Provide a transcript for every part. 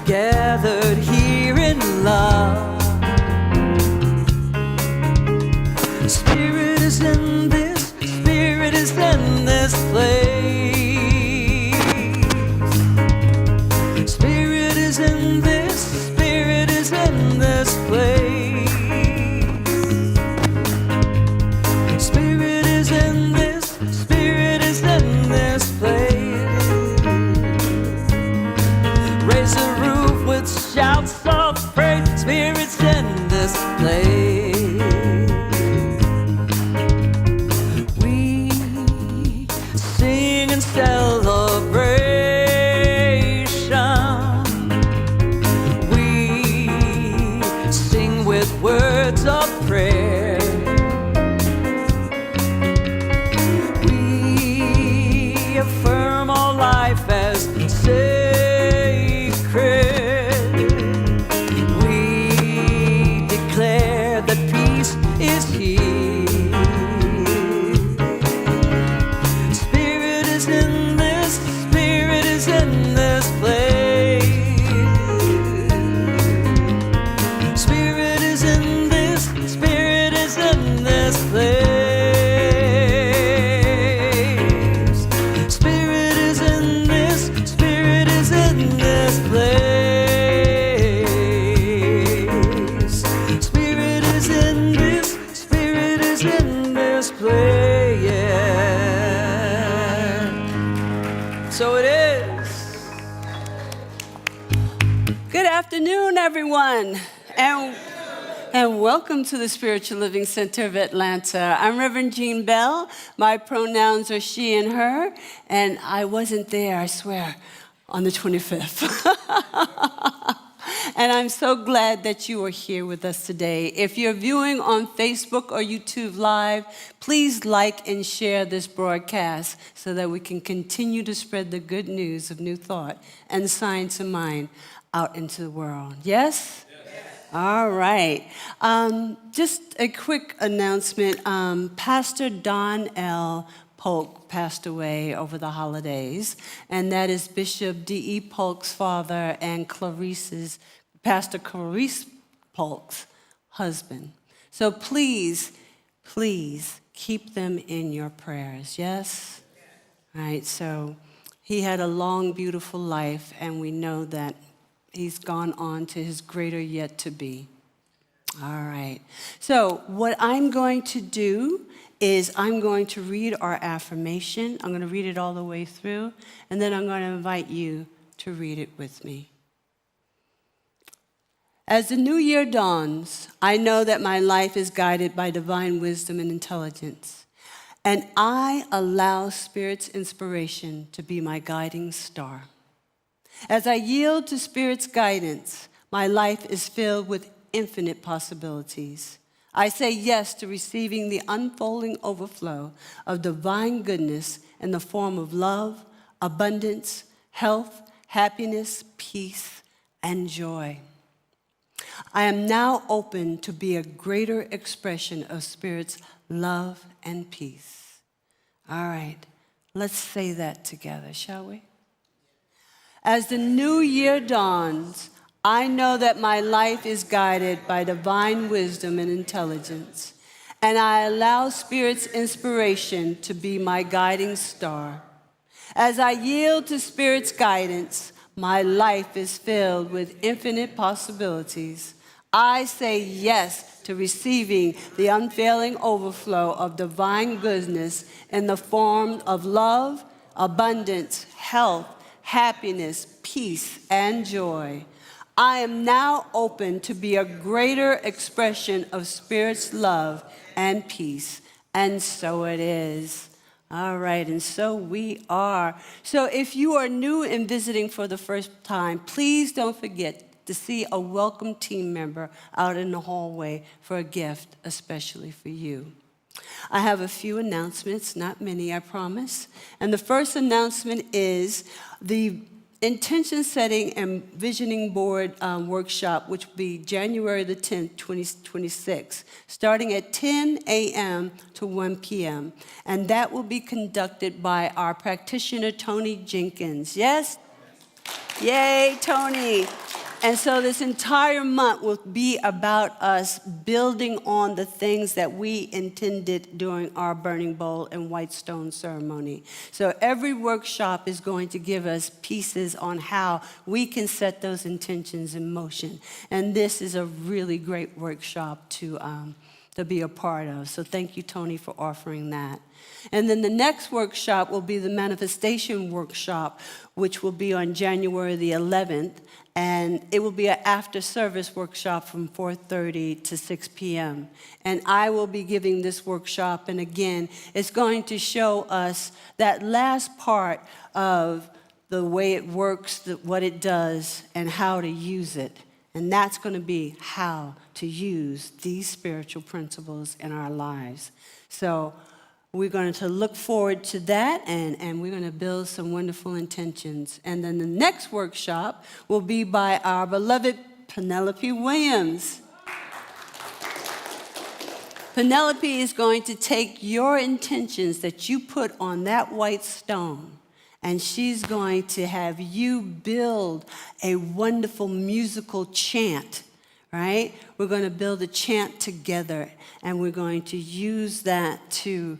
gathered here in love. Spirit is in this, Spirit is in this place. Spirit is in this, Spirit is in this place. Spirit is in this, Spirit is in this place. Raise the roof with shouts of praise. Spirit's in this place. We sing in celebration. We sing with words of prayer. We affirm our life as sacred. We declare that peace is here. Spirit is in this, Spirit is in this place. Spirit is in this, Spirit is in this place. Spirit is in this, Spirit is in this place. Spirit is in this, Spirit is in this place. Yeah. So it is. Good afternoon, everyone, and welcome to the Spiritual Living Center of Atlanta. I'm Reverend Jean Bell. My pronouns are she and her, and I wasn't there, I swear, on the 25th. And I'm so glad that you are here with us today. If you're viewing on Facebook or YouTube Live, please like and share this broadcast so that we can continue to spread the good news of New Thought and Science of Mind out into the world. Yes? All right. Just a quick announcement. Pastor Don L. Polk passed away over the holidays, and that is Bishop D.E. Polk's father and Pastor Clarice Polk's husband. So please, please keep them in your prayers, yes? All right, so he had a long, beautiful life, and we know that he's gone on to his greater yet to be. All right. So what I'm going to do is I'm going to read our affirmation. I'm going to read it all the way through, and then I'm going to invite you to read it with me. As the new year dawns, I know that my life is guided by divine wisdom and intelligence, and I allow Spirit's inspiration to be my guiding star. As I yield to Spirit's guidance, my life is filled with infinite possibilities. I say yes to receiving the unfolding overflow of divine goodness in the form of love, abundance, health, happiness, peace, and joy. I am now open to be a greater expression of Spirit's love and peace. All right, let's say that together, shall we? As the new year dawns, I know that my life is guided by divine wisdom and intelligence, and I allow Spirit's inspiration to be my guiding star. As I yield to Spirit's guidance, my life is filled with infinite possibilities. I say yes to receiving the unfailing overflow of divine goodness in the form of love, abundance, health, happiness, peace, and joy. I am now open to be a greater expression of Spirit's love and peace. And so it is. All right, and so we are. So if you are new and visiting for the first time, please don't forget to see a welcome team member out in the hallway for a gift, especially for you. I have a few announcements, not many, I promise. And the first announcement is the Intention Setting and Visioning Board workshop, which will be January the 10th, 2026, starting at 10 a.m. to 1 p.m. And that will be conducted by our practitioner, Tony Jenkins. Yes? Yay, Tony. And so this entire month will be about us building on the things that we intended during our burning bowl and white stone ceremony. So every workshop is going to give us pieces on how we can set those intentions in motion. And this is a really great workshop to be a part of. So thank you, Tony, for offering that. And then the next workshop will be the manifestation workshop, which will be on January the 11th. And it will be an after-service workshop from 4:30 to 6 p.m. And I will be giving this workshop. And again, it's going to show us that last part of the way it works, what it does, and how to use it. And that's going to be how to use these spiritual principles in our lives. So we're going to look forward to that, and we're going to build some wonderful intentions. And then the next workshop will be by our beloved Penelope Williams. Penelope is going to take your intentions that you put on that white stone, and she's going to have you build a wonderful musical chant, right? We're going to build a chant together, and we're going to use that to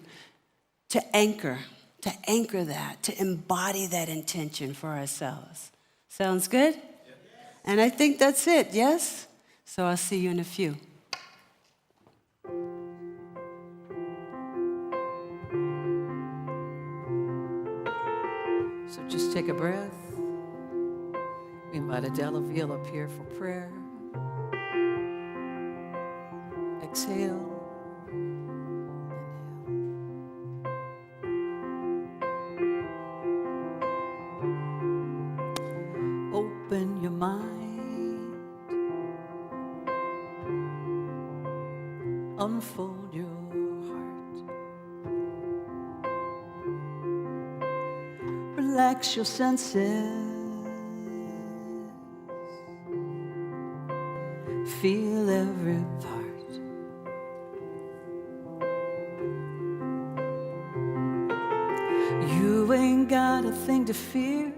anchor that, to embody that intention for ourselves. Sounds good? Yes. And I think that's it, yes? So I'll see you in a few. So just take a breath. We invite Adela Veal up here for prayer. Exhale. Inhale. Open your mind. Unfold your heart. Relax your senses. Feel every part. You ain't got a thing to fear.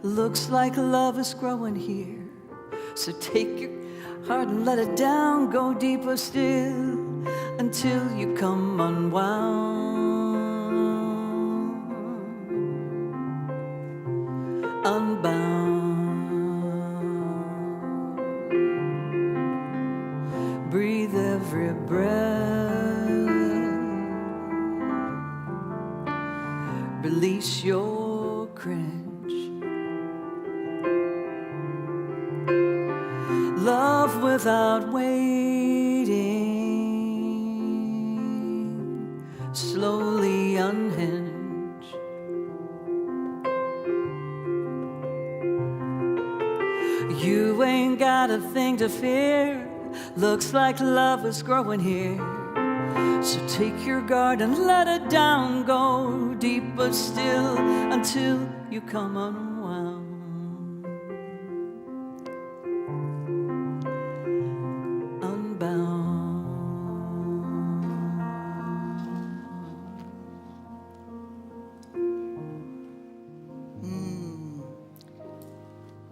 Looks like love is growing here. So take your heart and let it down. Go deeper still until you come unwound, unbound. Breathe every breath. Release your cringe. Love without waiting. Slowly unhinge. You ain't got a thing to fear. Looks like love is growing here. So take your guard and let it down. Go deeper still until you come unwound.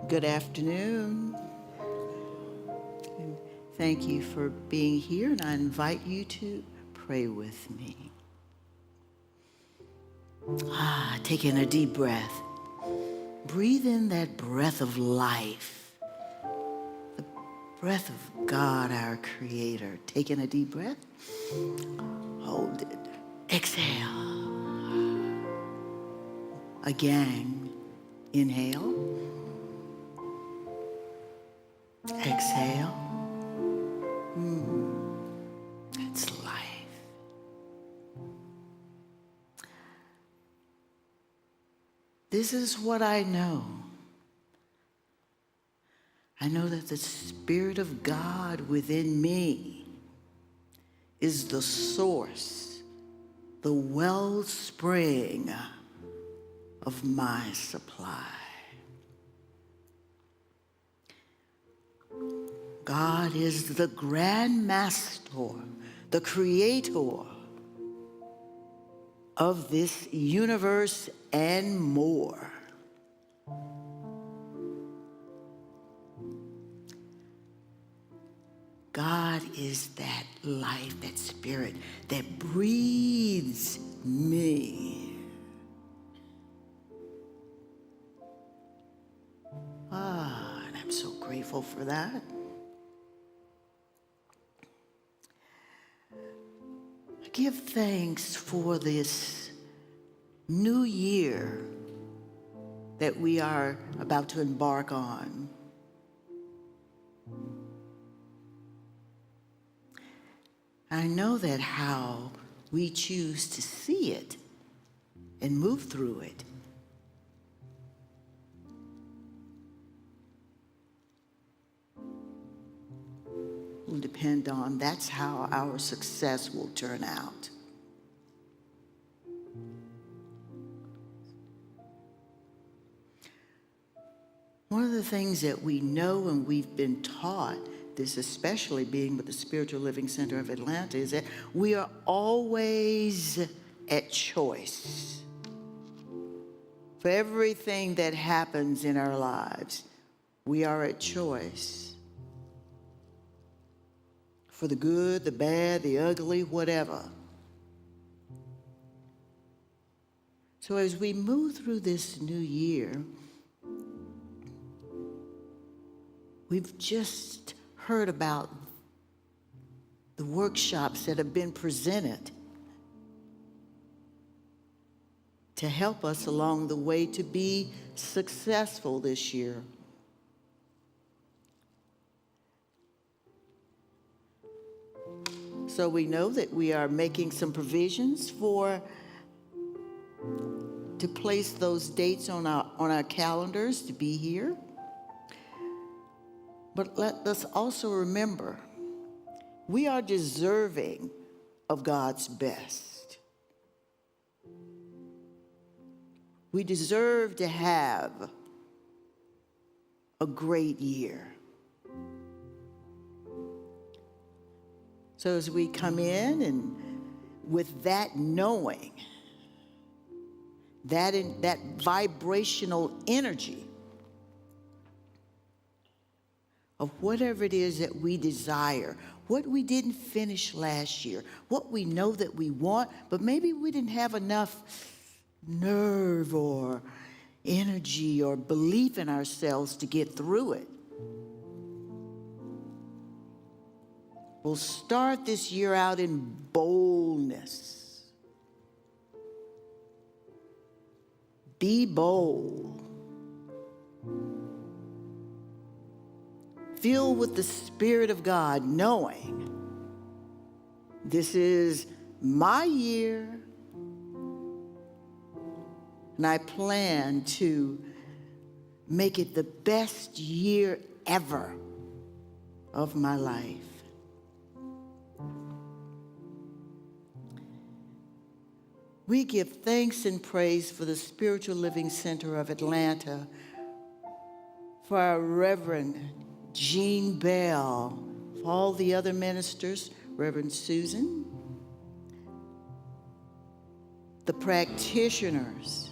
Good afternoon. And thank you for being here, and I invite you to pray with me. Take in a deep breath. Breathe in that breath of life, the breath of God, our Creator. Take in a deep breath. Hold it. Exhale. Again. Inhale. Exhale. It's life. This is what I know. I know that the Spirit of God within me is the source, the wellspring of my supply. God is the Grand Master, the Creator of this universe and more. is that life, that spirit that breathes me. And I'm so grateful for that. I give thanks for this new year that we are about to embark on. I know that how we choose to see it and move through it will depend on, that's how our success will turn out. One of the things that we know and we've been taught, this especially being with the Spiritual Living Center of Atlanta, is that we are always at choice. For everything that happens in our lives, we are at choice. For the good, the bad, the ugly, whatever. So as we move through this new year, we've just heard about the workshops that have been presented to help us along the way to be successful this year. So we know that we are making some provisions to place those dates on our calendars to be here. But let us also remember, we are deserving of God's best. We deserve to have a great year. So as we come in and with that knowing, that vibrational energy of whatever it is that we desire, what we didn't finish last year, what we know that we want, but maybe we didn't have enough nerve or energy or belief in ourselves to get through it. We'll start this year out in boldness. Be bold. Filled with the Spirit of God, knowing this is my year, and I plan to make it the best year ever of my life. We give thanks and praise for the Spiritual Living Center of Atlanta, for our Reverend Jean Bell, for all the other ministers, Reverend Susan, the practitioners,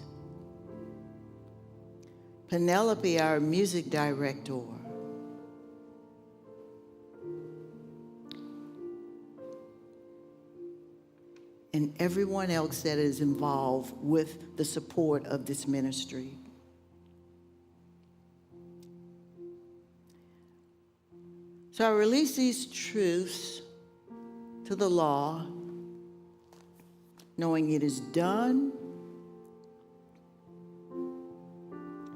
Penelope, our music director, and everyone else that is involved with the support of this ministry. So I release these truths to the law, knowing it is done,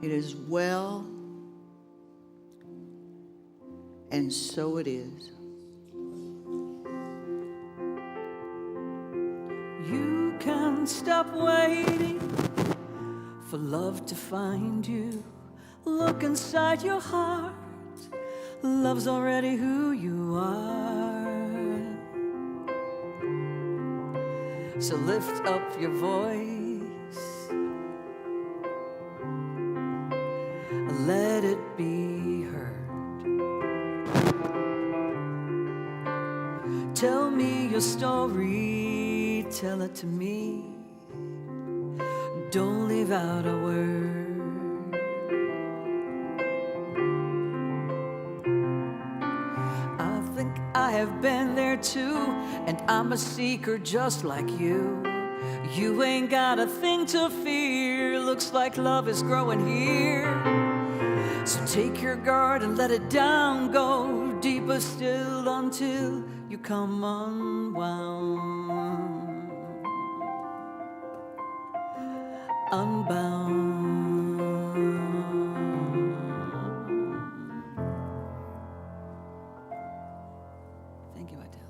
it is well, and so it is. You can't stop waiting for love to find you. Look inside your heart. Love's already who you are. So lift up your voice. Let it be heard. Tell me your story. Tell it to me. Don't leave out a word. I have been there too, and I'm a seeker just like you. You ain't got a thing to fear, looks like love is growing here. So take your guard and let it down, go deeper still until you come unwound, unbound. Thank you, Adela.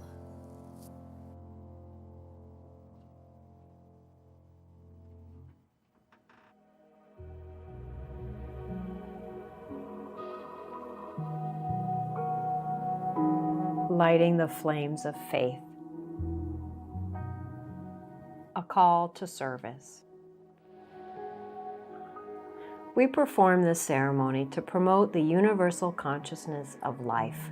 Lighting the flames of faith. A call to service. We perform this ceremony to promote the universal consciousness of life,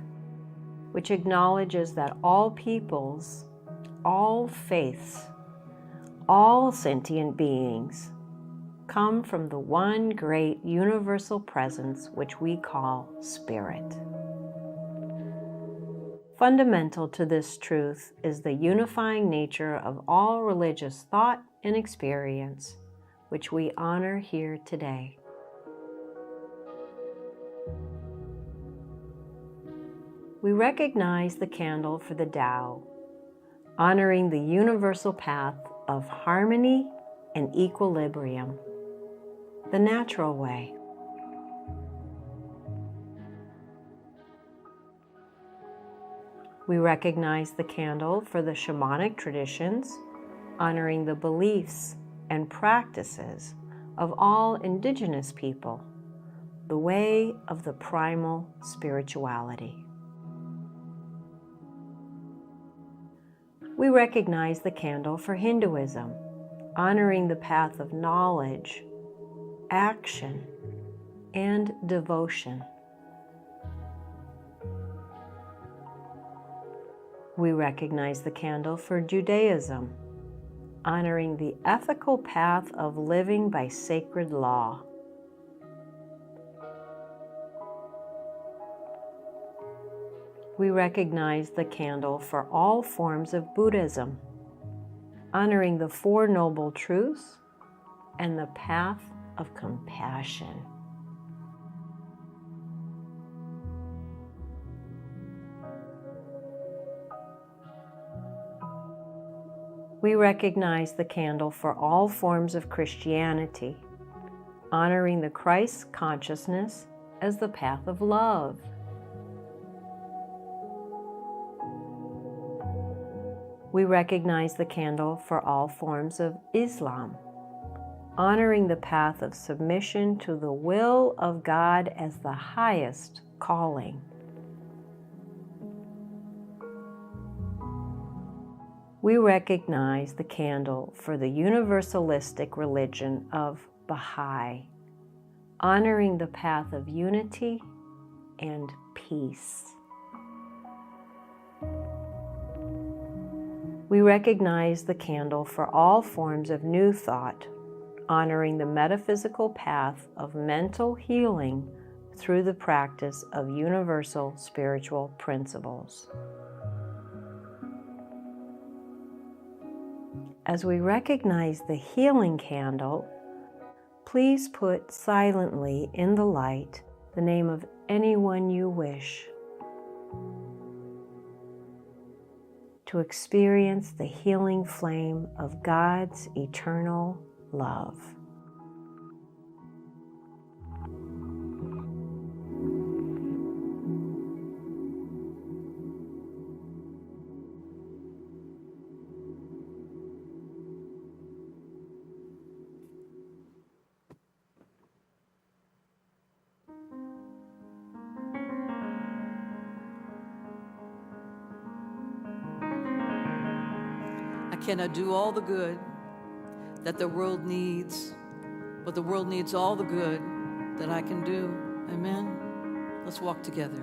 which acknowledges that all peoples, all faiths, all sentient beings come from the one great universal presence which we call Spirit. Fundamental to this truth is the unifying nature of all religious thought and experience, which we honor here today. We recognize the candle for the Tao, honoring the universal path of harmony and equilibrium, the natural way. We recognize the candle for the shamanic traditions, honoring the beliefs and practices of all indigenous people, the way of the primal spirituality. We recognize the candle for Hinduism, honoring the path of knowledge, action, and devotion. We recognize the candle for Judaism, honoring the ethical path of living by sacred law. We recognize the candle for all forms of Buddhism, honoring the Four Noble Truths and the path of compassion. We recognize the candle for all forms of Christianity, honoring the Christ consciousness as the path of love. We recognize the candle for all forms of Islam, honoring the path of submission to the will of God as the highest calling. We recognize the candle for the universalistic religion of Baha'i, honoring the path of unity and peace. We recognize the candle for all forms of New Thought, honoring the metaphysical path of mental healing through the practice of universal spiritual principles. As we recognize the healing candle, please put silently in the light the name of anyone you wish to experience the healing flame of God's eternal love. I cannot do all the good that the world needs, but the world needs all the good that I can do. Amen? Let's walk together.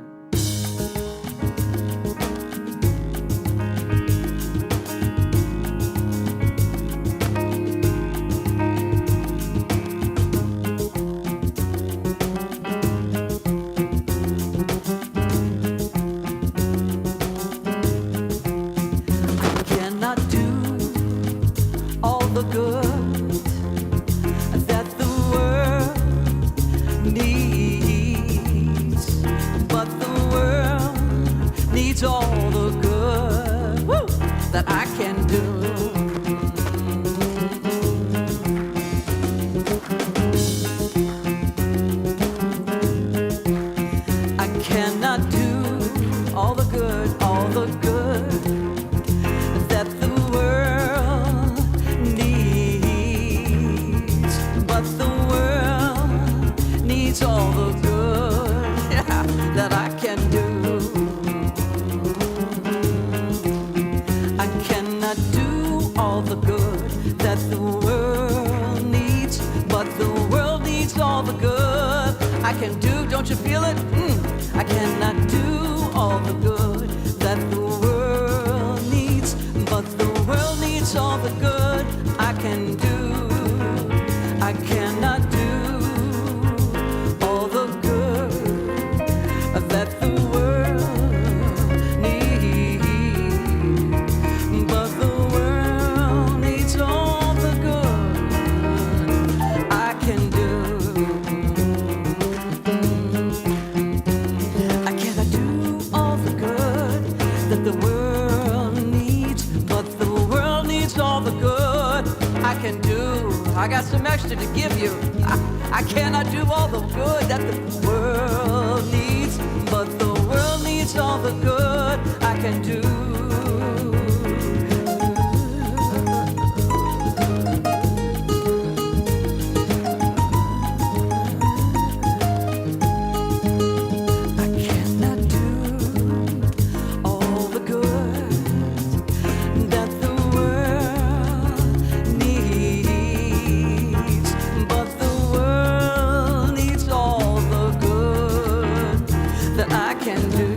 feel it? I cannot do all the good that the world needs, but the world needs all the good I can do. I cannot do all the good that the world needs, but the world needs all the good I can do. I cannot do all the good that the world needs, but the world needs all the good I can do. I got some extra to give you. I cannot do all the good that the world needs, but the world needs all the good I can do. I cannot do all the good that the world needs, but the world needs all the good that I can do.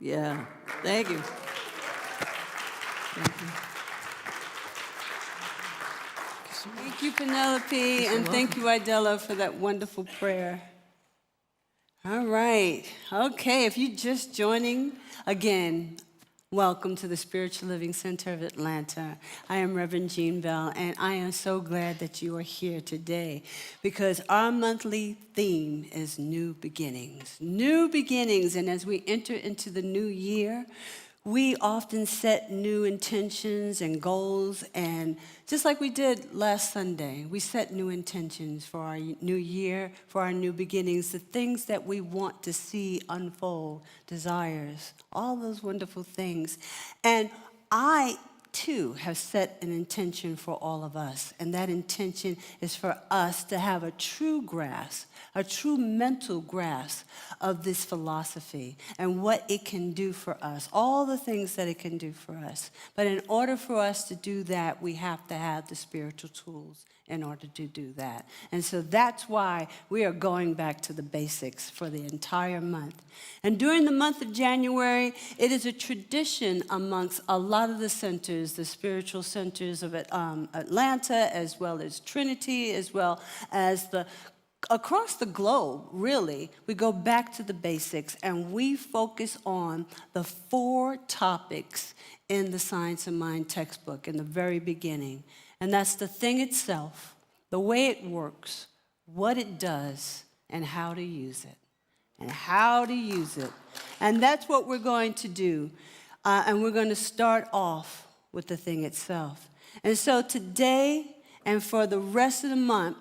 Yeah, thank you. Thank you, Penelope, and thank you, Idella, for that wonderful prayer. All right. Okay, if you're just joining, again, welcome to the Spiritual Living Center of Atlanta. I am Reverend Jean Bell, and I am so glad that you are here today because our monthly theme is new beginnings. New beginnings, and as we enter into the new year, we often set new intentions and goals, and just like we did last Sunday, we set new intentions for our new year, for our new beginnings, the things that we want to see unfold, desires, all those wonderful things. And I, too, have set an intention for all of us, and that intention is for us to have a true grasp, a true mental grasp of this philosophy and what it can do for us, all the things that it can do for us. But in order for us to do that, we have to have the spiritual tools in order to do that. And so that's why we are going back to the basics for the entire month. And during the month of January, it is a tradition amongst a lot of the centers, the spiritual centers of Atlanta, as well as Trinity, as well as across the globe, really, we go back to the basics and we focus on the 4 topics in the Science of Mind textbook in the very beginning. And that's the thing itself, the way it works, what it does, and how to use it. And how to use it. And that's what we're going to do. And we're going to start off with the thing itself. And so today and for the rest of the month,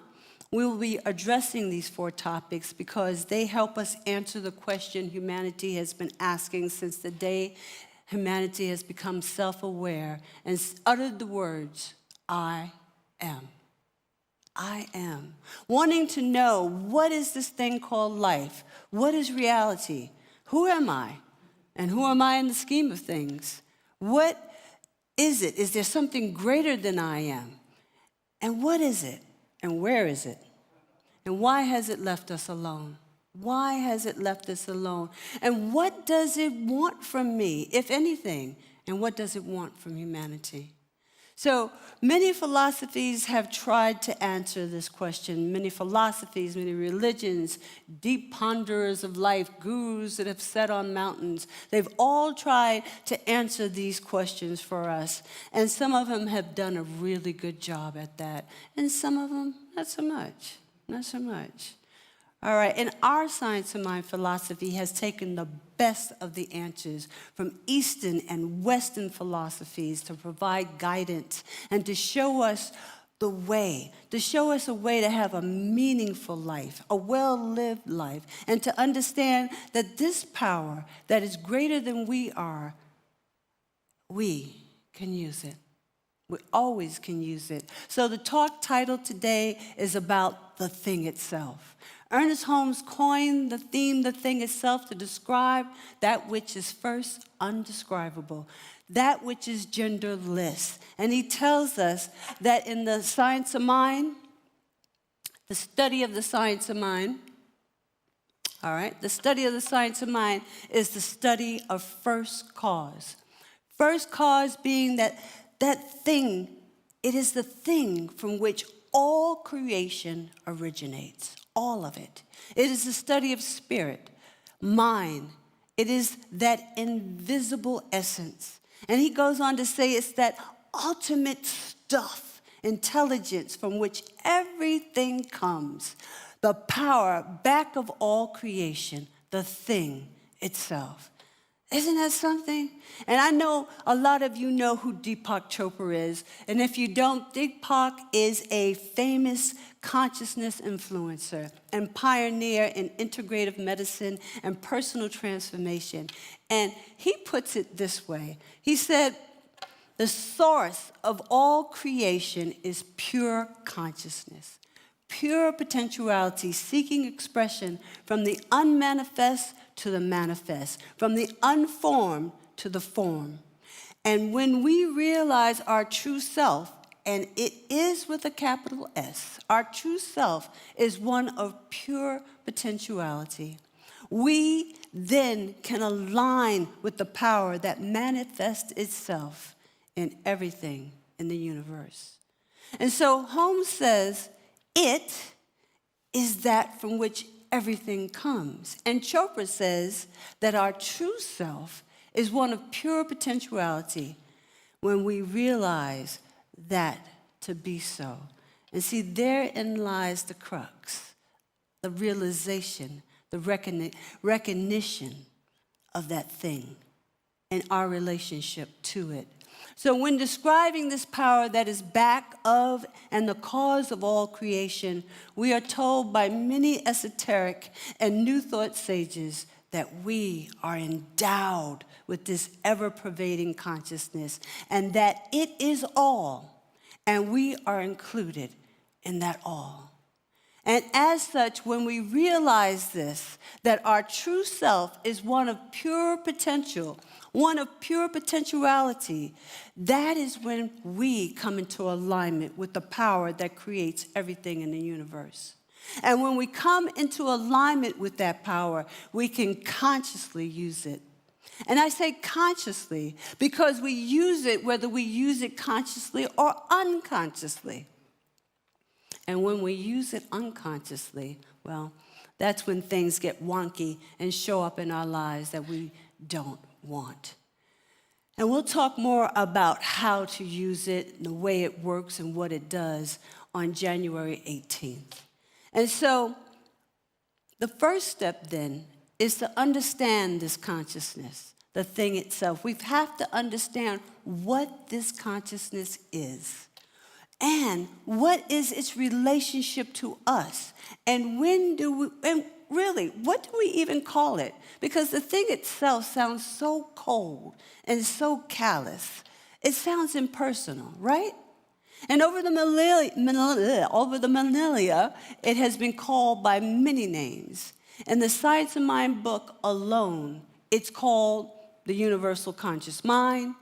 we will be addressing these 4 topics because they help us answer the question humanity has been asking since the day humanity has become self-aware and uttered the words, I am. I am. Wanting to know, what is this thing called life? What is reality? Who am I? And who am I in the scheme of things? What is it? Is there something greater than I am? And what is it? And where is it? And why has it left us alone? Why has it left us alone? And what does it want from me, if anything? And what does it want from humanity? So many philosophies have tried to answer this question. Many philosophies, many religions, deep ponderers of life, gurus that have sat on mountains, they've all tried to answer these questions for us. And some of them have done a really good job at that. And some of them, not so much, not so much. All right, and our Science of Mind philosophy has taken the best of the answers from Eastern and Western philosophies to provide guidance and to show us the way, to show us a way to have a meaningful life, a well-lived life, and to understand that this power that is greater than we are, we can use it. We always can use it. So the talk title today is about the thing itself. Ernest Holmes coined the theme, the thing itself, to describe that which is first undescribable. that which is genderless. And he tells us that in the science of mind, the study of the science of mind, all right, the study of the science of mind is the study of first cause. First cause being that thing, it is the thing from which all creation originates, all of it. It is the study of spirit, mind. It is that invisible essence. And he goes on to say it's that ultimate stuff, intelligence from which everything comes, the power back of all creation, the thing itself. Isn't that something? And I know a lot of you know who Deepak Chopra is. And if you don't, Deepak is a famous consciousness influencer and pioneer in integrative medicine and personal transformation. And he puts it this way. He said, the source of all creation is pure consciousness, pure potentiality seeking expression from the unmanifest to the manifest, from the unformed to the form. And when we realize our true self, and it is with a capital S, our true self is one of pure potentiality, we then can align with the power that manifests itself in everything in the universe. And so Holmes says, it is that from which everything comes. And Chopra says that our true self is one of pure potentiality when we realize that to be so. And see, therein lies the crux, the realization, the recognition of that thing and our relationship to it. So when describing this power that is back of and the cause of all creation, we are told by many esoteric and New Thought sages that we are endowed with this ever-pervading consciousness and that it is all, and we are included in that all. And as such, when we realize this, that our true self is one of pure potential, one of pure potentiality, that is when we come into alignment with the power that creates everything in the universe. And when we come into alignment with that power, we can consciously use it. And I say consciously because we use it whether we use it consciously or unconsciously. And when we use it unconsciously, well, that's when things get wonky and show up in our lives that we don't want. And we'll talk more about how to use it, and the way it works and what it does on January 18th. And so the first step then is to understand this consciousness, the thing itself. We have to understand what this consciousness is. And what is its relationship to us? And really, what do we even call it? Because the thing itself sounds so cold and so callous. It sounds impersonal, right? And over the millennia, it has been called by many names. In the Science of Mind book alone, it's called the Universal Conscious Mind,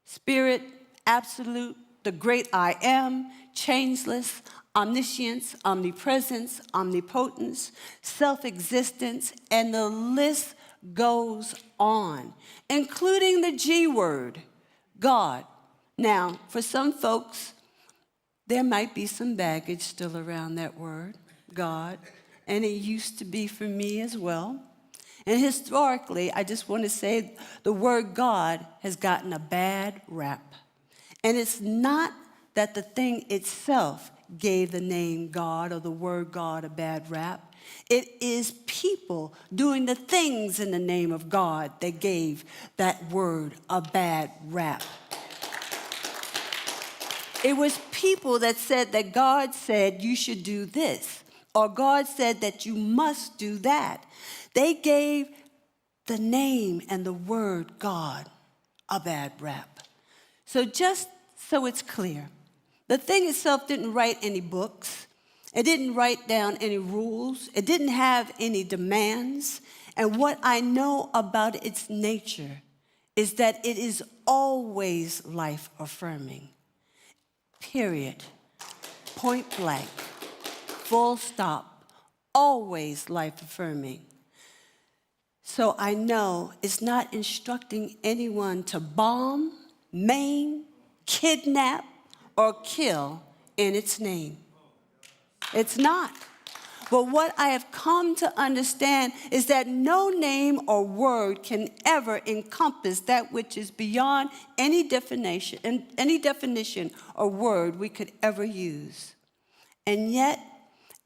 Spirit, Absolute, the great I am, changeless, omniscience, omnipresence, omnipotence, self-existence, and the list goes on, including the G word, God. Now, for some folks, there might be some baggage still around that word, God, and it used to be for me as well. And historically, I just want to say the word God has gotten a bad rap. And it's not that the thing itself gave the name God or the word God a bad rap. It is people doing the things in the name of God that gave that word a bad rap. It was people that said that God said you should do this, or God said that you must do that. They gave the name and the word God a bad rap. So just so it's clear, the thing itself didn't write any books. It didn't write down any rules. It didn't have any demands. And what I know about its nature is that it is always life affirming. Period. Point blank. Full stop. Always life affirming. So I know it's not instructing anyone to bomb, maim, kidnap, or kill in its name. It's not. But what I have come to understand is that no name or word can ever encompass that which is beyond any definition or word we could ever use. And yet,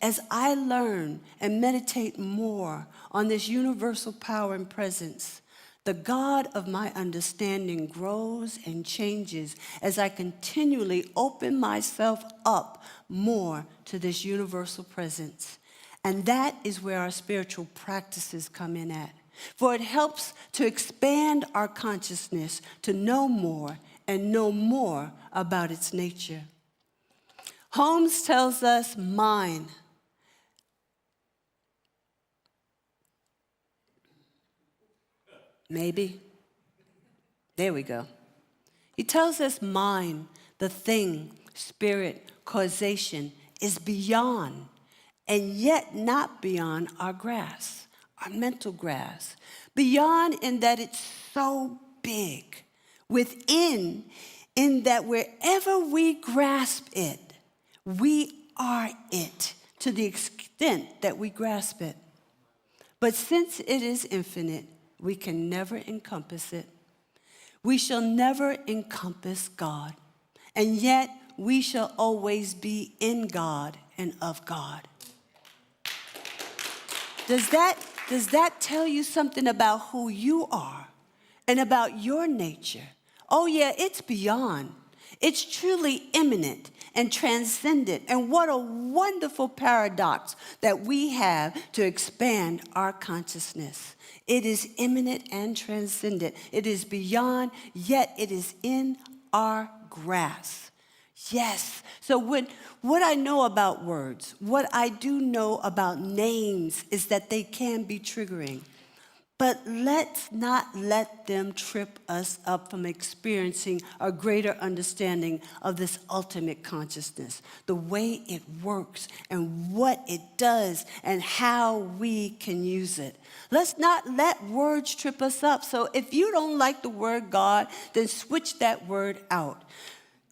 as I learn and meditate more on this universal power and presence, the God of my understanding grows and changes as I continually open myself up more to this universal presence. And that is where our spiritual practices come in at. For it helps to expand our consciousness to know more and know more about its nature. Holmes tells us mind. Maybe. There we go. He tells us mind, the thing, spirit, causation, is beyond, and yet not beyond our grasp, our mental grasp. Beyond in that it's so big. Within, in that wherever we grasp it, we are it to the extent that we grasp it. But since it is infinite, we can never encompass it. We shall never encompass God, and yet we shall always be in God and of God. Does that tell you something about who you are and about your nature? Oh yeah, it's beyond. It's truly immanent and transcendent. And what a wonderful paradox that we have to expand our consciousness. It is immanent and transcendent. It is beyond, yet it is in our grasp. Yes. So what I know about words, what I do know about names is that they can be triggering. But let's not let them trip us up from experiencing a greater understanding of this ultimate consciousness, the way it works and what it does and how we can use it. Let's not let words trip us up. So if you don't like the word God, then switch that word out.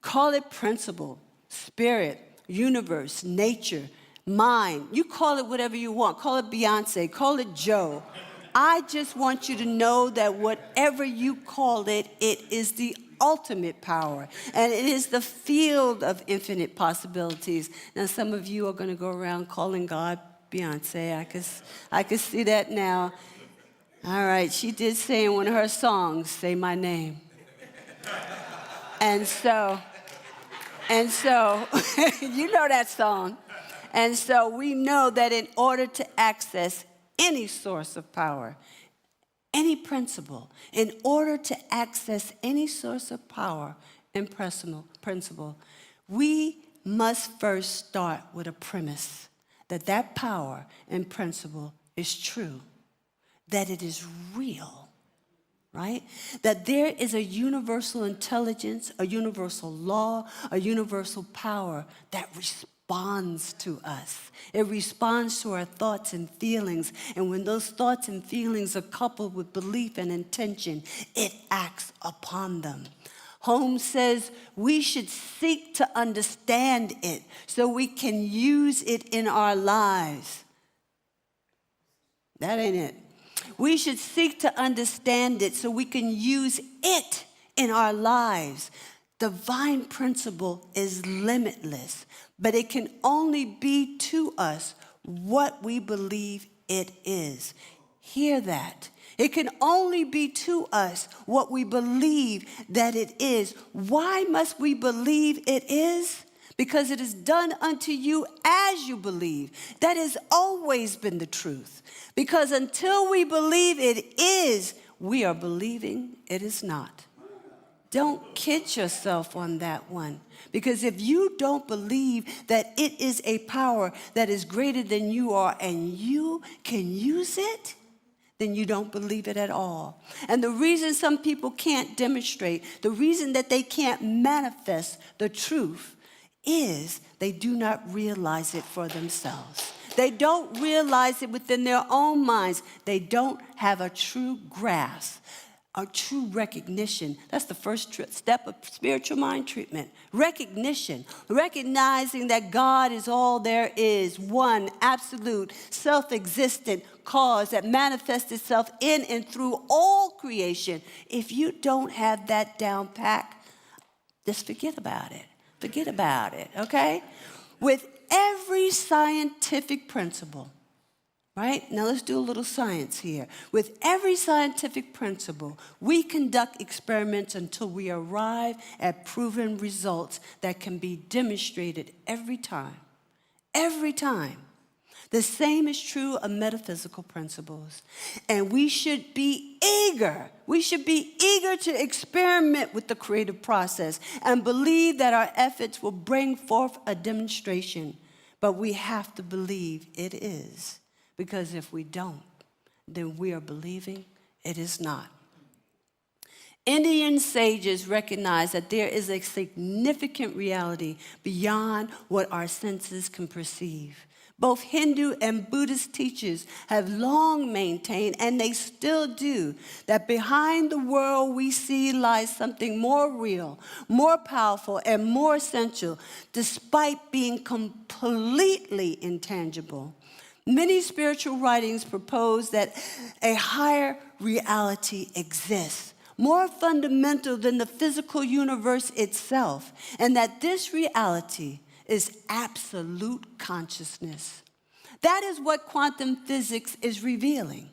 Call it principle, spirit, universe, nature, mind. You call it whatever you want. Call it Beyonce. Call it Joe. I just want you to know that whatever you call it, it is the ultimate power. And it is the field of infinite possibilities. Now, some of you are going to go around calling God Beyonce. I can see that now. All right, she did say in one of her songs, "Say my name." And so, you know that song. And so we know that in order to access any source of power, any principle, in order to access any source of power and principle, we must first start with a premise that that power and principle is true, that it is real, right? That there is a universal intelligence, a universal law, a universal power that responds to us. It responds to our thoughts and feelings. And when those thoughts and feelings are coupled with belief and intention, it acts upon them. Holmes says we should seek to understand it so we can use it in our lives. That ain't it. We should seek to understand it so we can use it in our lives. Divine principle is limitless, but it can only be to us what we believe it is. Hear that. It can only be to us what we believe that it is. Why must we believe it is? Because it is done unto you as you believe. That has always been the truth. Because until we believe it is, we are believing it is not. Don't kid yourself on that one. Because if you don't believe that it is a power that is greater than you are and you can use it, then you don't believe it at all. And the reason some people can't demonstrate, the reason that they can't manifest the truth is they do not realize it for themselves. They don't realize it within their own minds. They don't have a true grasp, a true recognition. That's the first step of spiritual mind treatment. Recognition. Recognizing that God is all there is, one absolute, self-existent cause that manifests itself in and through all creation. If you don't have that down pat, just forget about it. Forget about it, okay? With every scientific principle, right? Now let's do a little science here. With every scientific principle, we conduct experiments until we arrive at proven results that can be demonstrated every time. Every time. The same is true of metaphysical principles. And we should be eager. We should be eager to experiment with the creative process and believe that our efforts will bring forth a demonstration. But we have to believe it is. Because if we don't, then we are believing it is not. Indian sages recognize that there is a significant reality beyond what our senses can perceive. Both Hindu and Buddhist teachers have long maintained, and they still do, that behind the world we see lies something more real, more powerful, and more essential, despite being completely intangible. Many spiritual writings propose that a higher reality exists, more fundamental than the physical universe itself, and that this reality is absolute consciousness. That is what quantum physics is revealing.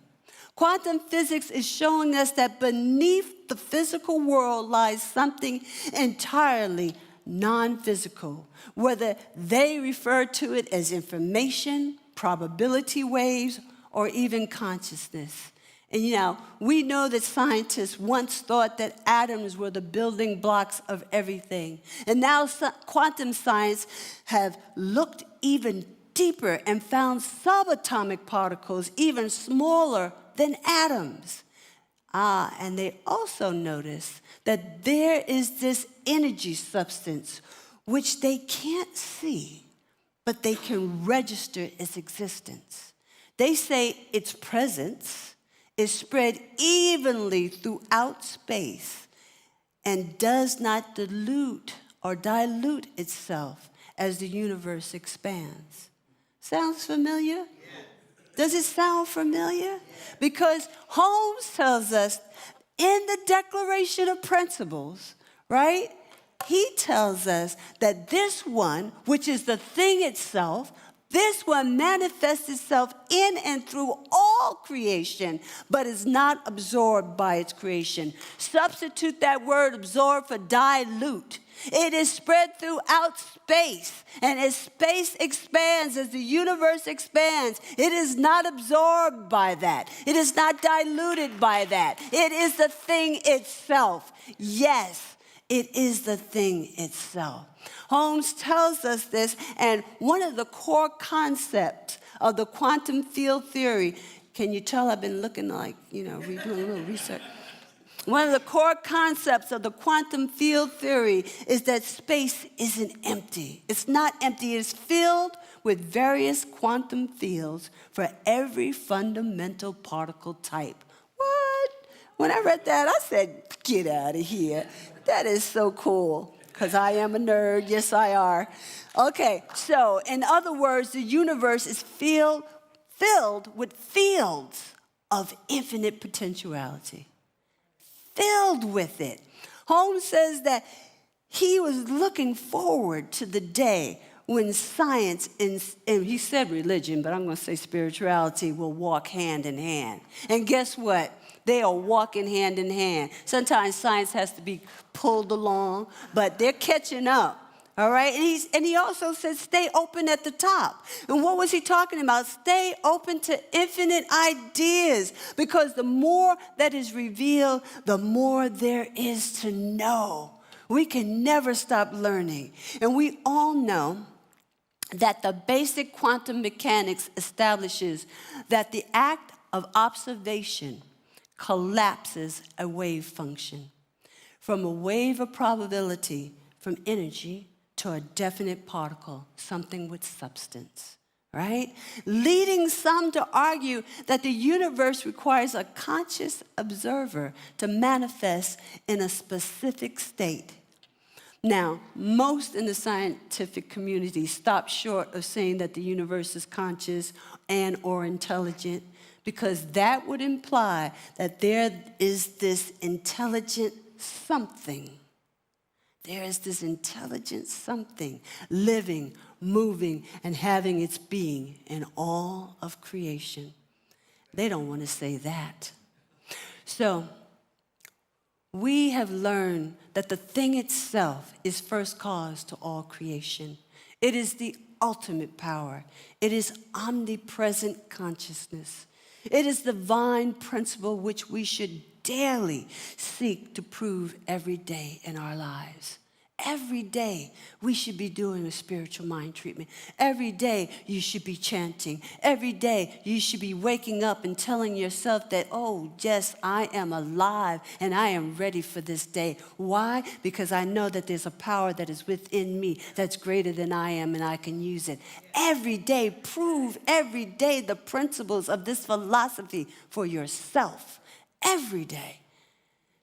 Quantum physics is showing us that beneath the physical world lies something entirely non-physical, whether they refer to it as information, probability waves, or even consciousness. And we know that scientists once thought that atoms were the building blocks of everything. And now quantum science have looked even deeper and found subatomic particles even smaller than atoms. And they also notice that there is this energy substance which they can't see, but they can register its existence. They say its presence is spread evenly throughout space and does not dilute itself as the universe expands. Sounds familiar? Does it sound familiar? Because Holmes tells us in the Declaration of Principles, right? He tells us that this one, which is the thing itself, this one manifests itself in and through all creation, but is not absorbed by its creation. Substitute that word absorb for dilute. It is spread throughout space, and as space expands, as the universe expands, it is not absorbed by that. It is not diluted by that. It is the thing itself. Yes, it is the thing itself. Holmes tells us this, and one of the core concepts of the quantum field theory, can you tell I've been looking like, doing a little research? One of the core concepts of the quantum field theory is that space isn't empty. It's not empty. It's filled with various quantum fields for every fundamental particle type. What? When I read that, I said, get out of here. That is so cool. Because I am a nerd. Yes, I are. Okay, so in other words, the universe is filled with fields of infinite potentiality. Filled with it. Holmes says that he was looking forward to the day when science and he said religion, but I'm going to say spirituality will walk hand in hand. And guess what? They are walking hand in hand. Sometimes science has to be pulled along, but they're catching up. All right? And he also said stay open at the top. And what was he talking about? Stay open to infinite ideas, because the more that is revealed, the more there is to know. We can never stop learning. And we all know that the basic quantum mechanics establishes that the act of observation collapses a wave function from a wave of probability from energy to a definite particle, something with substance, right? Leading some to argue that the universe requires a conscious observer to manifest in a specific state. Now, most in the scientific community stop short of saying that the universe is conscious and or intelligent, because that would imply that there is this intelligent something. There is this intelligent something living, moving, and having its being in all of creation. They don't want to say that. So, we have learned that the thing itself is first cause to all creation. It is the ultimate power. It is omnipresent consciousness. It is the divine principle which we should daily seek to prove every day in our lives. Every day we should be doing a spiritual mind treatment. Every day you should be chanting. Every day you should be waking up and telling yourself that, oh, yes, I am alive and I am ready for this day. Why? Because I know that there's a power that is within me that's greater than I am and I can use it. Every day, prove every day the principles of this philosophy for yourself. Every day.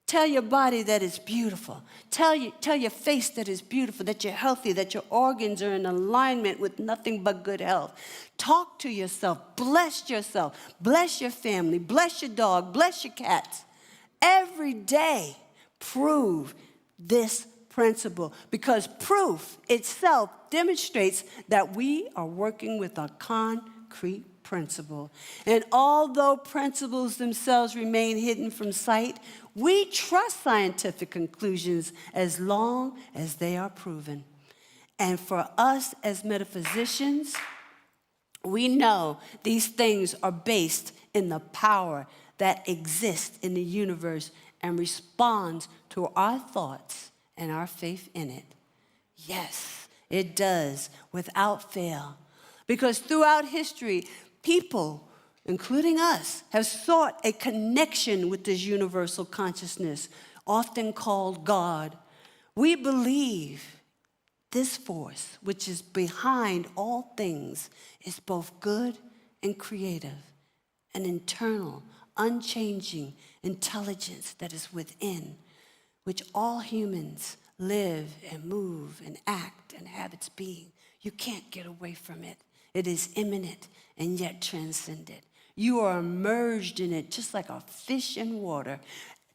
Tell your body that it's beautiful. Tell your face that it's beautiful, that you're healthy, that your organs are in alignment with nothing but good health. Talk to yourself. Bless yourself. Bless your family. Bless your dog. Bless your cats. Every day, prove this principle, because proof itself demonstrates that we are working with a concrete principle. And although principles themselves remain hidden from sight, we trust scientific conclusions as long as they are proven. And for us as metaphysicians, we know these things are based in the power that exists in the universe and responds to our thoughts and our faith in it. Yes, it does, without fail. Because throughout history, people, including us, have sought a connection with this universal consciousness, often called God. We believe this force, which is behind all things, is both good and creative, an internal, unchanging intelligence that is within, which all humans live and move and act and have its being. You can't get away from it. It is immanent and yet transcendent. You are immersed in it just like a fish in water.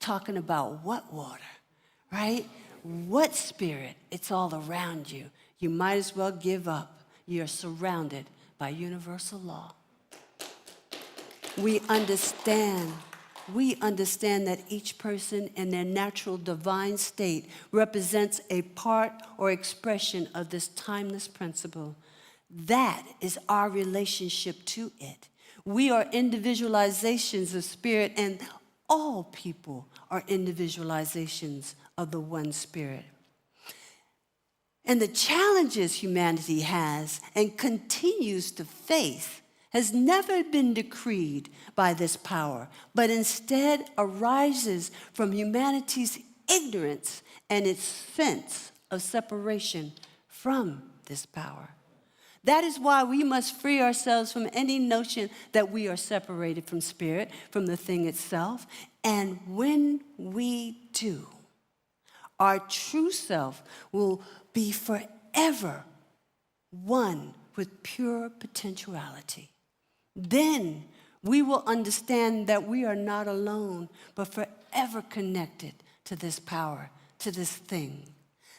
Talking about what water, right? What spirit? It's all around you. You might as well give up. You're surrounded by universal law. We understand that each person in their natural divine state represents a part or expression of this timeless principle. That is our relationship to it. We are individualizations of spirit, and all people are individualizations of the one spirit. And the challenges humanity has and continues to face has never been decreed by this power, but instead arises from humanity's ignorance and its sense of separation from this power. That is why we must free ourselves from any notion that we are separated from spirit, from the thing itself. And when we do, our true self will be forever one with pure potentiality. Then we will understand that we are not alone, but forever connected to this power, to this thing.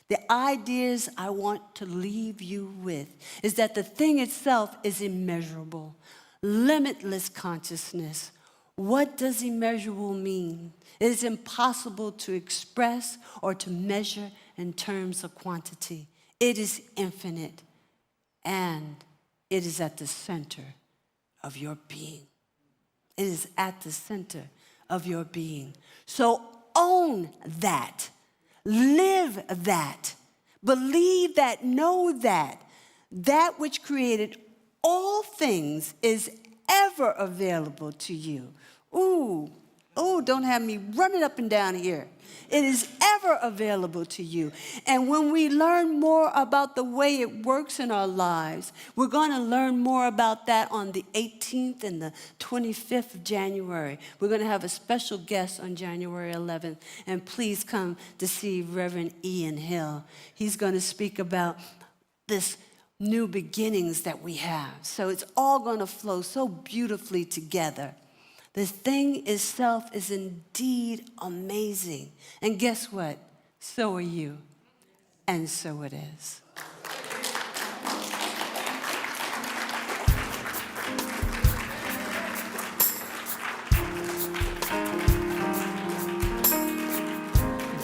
The ideas I want to leave you with is that the thing itself is immeasurable, limitless consciousness. What does immeasurable mean? It is impossible to express or to measure in terms of quantity. It is infinite, and it is at the center of your being. It is at the center of your being. So own that. Live that. Believe that. Know that. That which created all things is ever available to you. Ooh, don't have me running up and down here. It is ever available to you. And when we learn more about the way it works in our lives, we're going to learn more about that on the 18th and the 25th of January. We're going to have a special guest on January 11th. And please come to see Reverend Ian Hill. He's going to speak about this new beginnings that we have. So it's all going to flow so beautifully together. The thing itself is indeed amazing. And guess what? So are you. And so it is.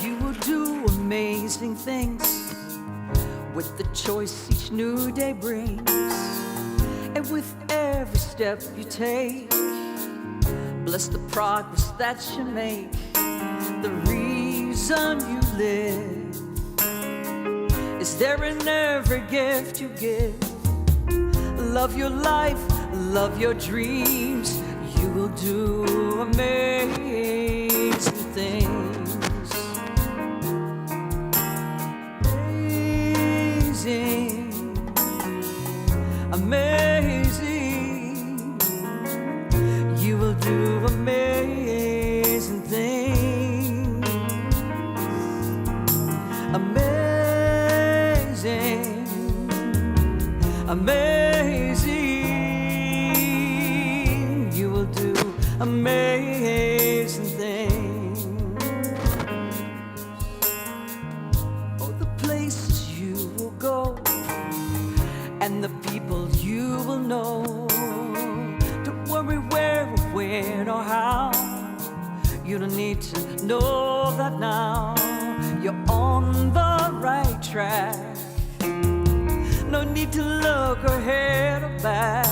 You will do amazing things with the choice each new day brings. And with every step you take, bless the progress that you make. The reason you live is there in every gift you give. Love your life, love your dreams. You will do amazing things. Amazing, amazing. You will do amazing things. Amazing, amazing. You will do amazing things. Oh, the places you will go and the people you will know. Don't worry where or when or how. You don't need to know that now. You're on the right track. No need to look ahead or back.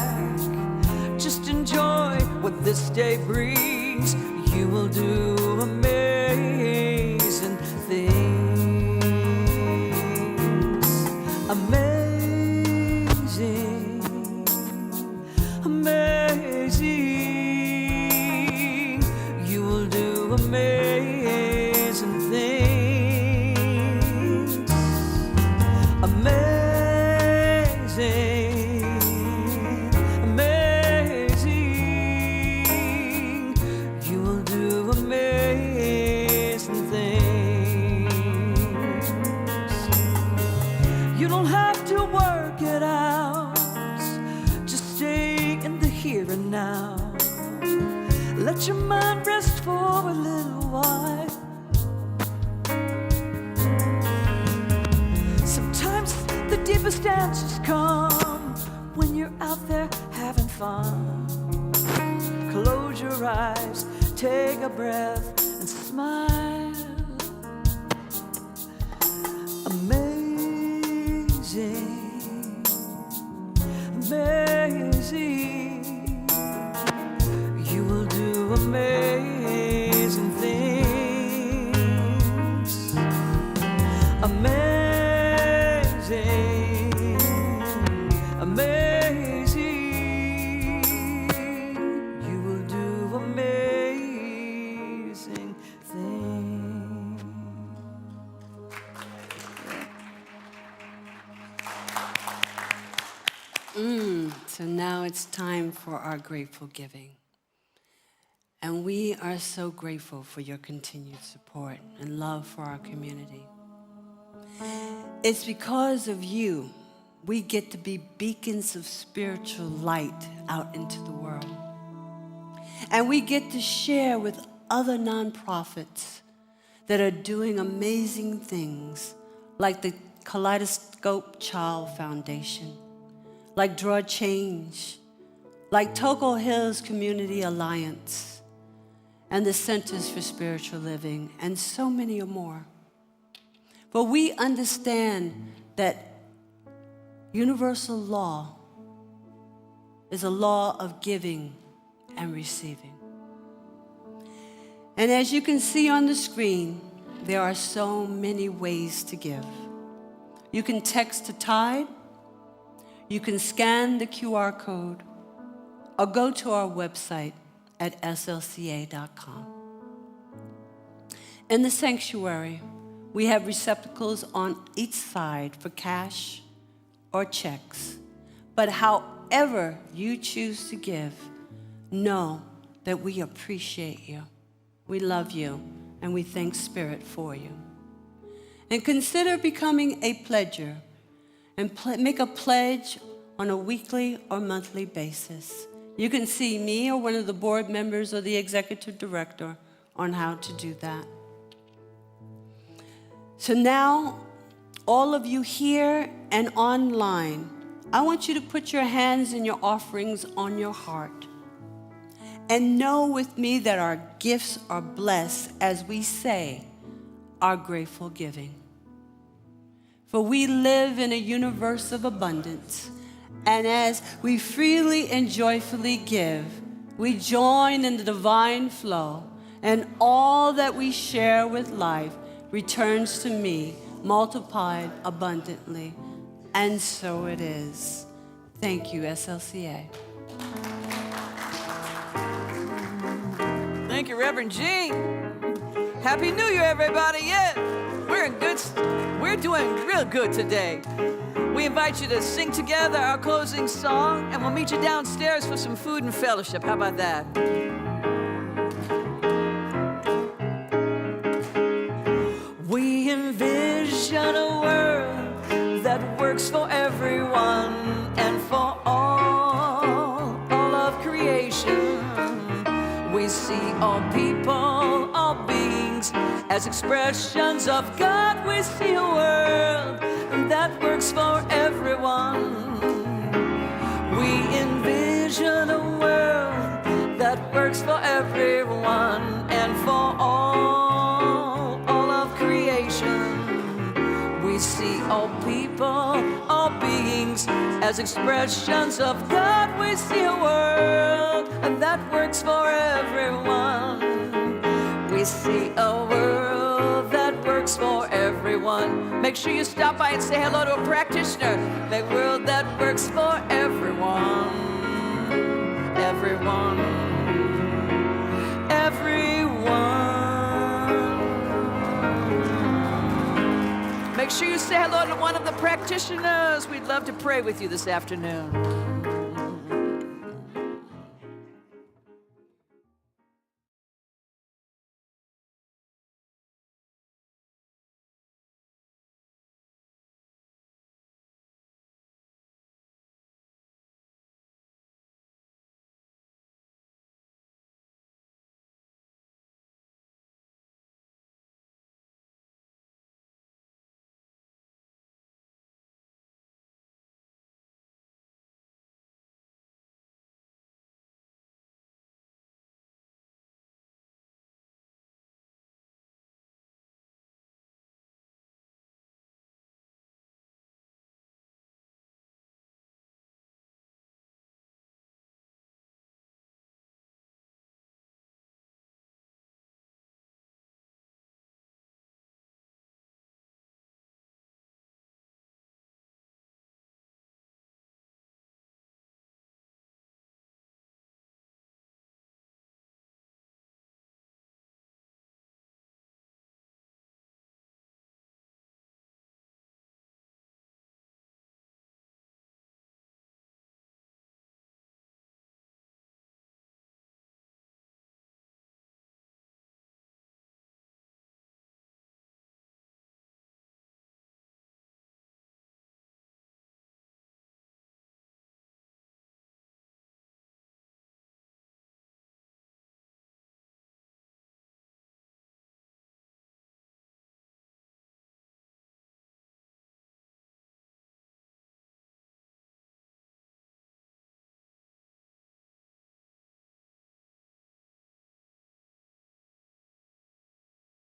Just enjoy what this day brings. You will do amazing things. Amazing, amazing. You will do amazing things. Amazing, amazing. You will do amazing things. You don't have to work it out. Just stay in the here and now. Let your mind rest for a little while. Sometimes the deepest answers come when you're out there having fun. Close your eyes, take a breath, and smile. Amazing, amazing. You will do amazing things. Amazing, amazing. You will do amazing things. So now it's time for our grateful giving. And we are so grateful for your continued support and love for our community. It's because of you we get to be beacons of spiritual light out into the world. And we get to share with other nonprofits that are doing amazing things, like the Kaleidoscope Child Foundation, like Draw Change, like Toco Hills Community Alliance, and the Centers for Spiritual Living, and so many more. But we understand that universal law is a law of giving and receiving. And as you can see on the screen, there are so many ways to give. You can text to Tide, you can scan the QR code, or go to our website at slca.com. In the sanctuary, we have receptacles on each side for cash or checks. But however you choose to give, know that we appreciate you. We love you, and we thank Spirit for you. And consider becoming a pledger and make a pledge on a weekly or monthly basis. You can see me or one of the board members or the executive director on how to do that. So now, all of you here and online, I want you to put your hands and your offerings on your heart. And know with me that our gifts are blessed as we say our grateful giving. For we live in a universe of abundance, and as we freely and joyfully give, we join in the divine flow, and all that we share with life returns to me, multiplied abundantly. And so it is. Thank you, SLCA. Thank you, Reverend G. Happy New Year, everybody. Yeah, we're doing real good today. We invite you to sing together our closing song, and we'll meet you downstairs for some food and fellowship. How about that? We envision a world that works for everyone and for all of creation. We see all people, all beings as expressions of God. We see a world that works for everyone. We envision a world that works for everyone and for all of creation. We see all people, all beings as expressions of God. We see a world that works for everyone. We see a world that works for everyone. Make sure you stop by and say hello to a practitioner. A world that works for everyone. Everyone. Everyone. Make sure you say hello to one of the practitioners. We'd love to pray with you this afternoon.